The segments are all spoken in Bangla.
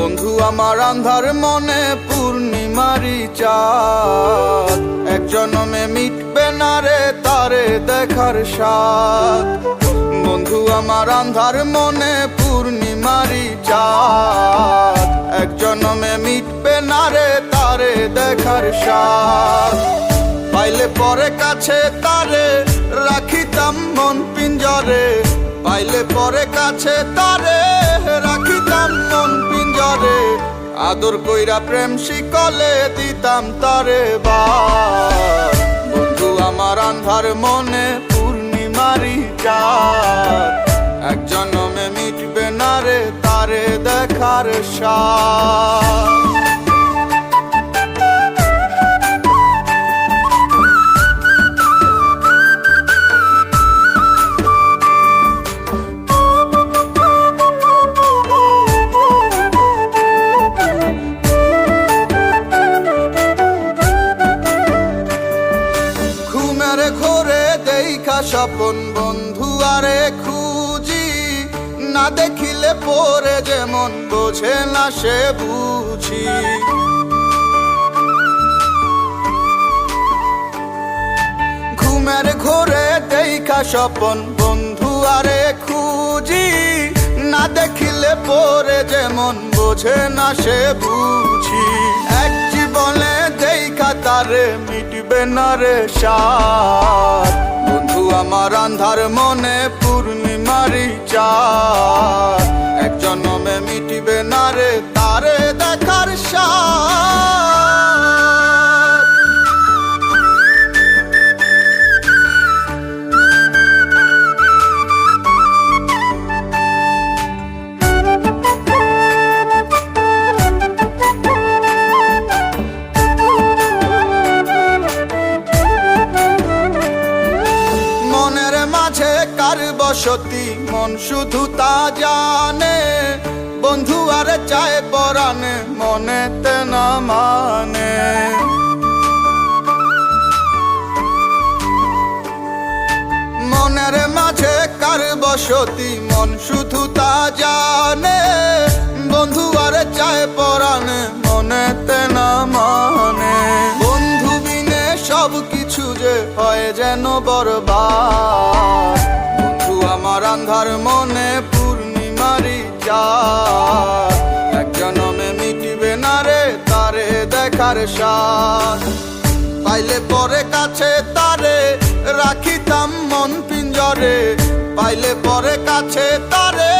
বন্ধু আমার আন্ধার মনে পূর্ণিমারি চাঁদ, এক জনমে মিটবে না রে তারে দেখার স্বাদ। বন্ধু আমার আন্ধার মনে পূর্ণিমারি চাঁদ, এক জনমে মিটবে না রে তারে দেখার স্বাদ। পাইলে পরে কাছে তারে রাখিতাম মন পিঞ্জরে, পাইলে পরে কাছে তারে রাখিতাম মন পিঞ্জরে। আদর কইরা প্রেম শিকলে দিতাম তারে বার। বন্ধু আমার আন্ধার মনে পূর্ণিমারি চাঁদ, এক জনমে মিটবে না রে তারে দেখার স্বাদ। ঘরে দেখা স্বপন বন্ধু আরে খুঁজি, না দেখিলে পরে যেমন বোঝে না সে বুঝি। ঘুমের ঘরে দেখা স্বপন বন্ধু আরে খুঁজি, না দেখিলে পরে যেমন বোঝে না সে বুঝি। এক জীবনে দেখা তারে মিটবে না রে সাথ। বন্ধু আমার আন্ধার মনে পূর্ণিমারি চাঁদ, এক জনমে মিটবে না রে তারে দেখার স্বাদ। কার বসতি মন শুধু তা জানে, বন্ধু আরে চায় পরানে মনেতে না মানে। মনের মাঝে কার বসতি মন শুধু তা জানে, বন্ধু আরে চায় পরানে মনেতে না মানে। বন্ধু বিনে সব কিছু যে হয় যেন বরবাদ। বন্ধু আমার আন্ধার মনে পূর্ণিমারি চাঁদ, এক জনমে মিটবে না রে তারে দেখার স্বাদ। পাইলে পরে কাছে তারে রাখিতাম মন পিঞ্জরে, পাইলে পরে কাছে তারে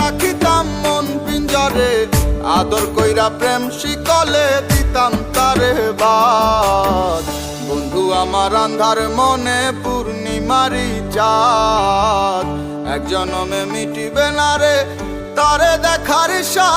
রাখিতাম মন পিঞ্জরে। আদর কইরা প্রেম শিকলে দিতাম তারে বাদ। বন্ধু আমার আন্ধার মনে পূর্ণিমারি চাঁদ, এক জনমে মিটবে না রে তারে দেখার স্বাদ।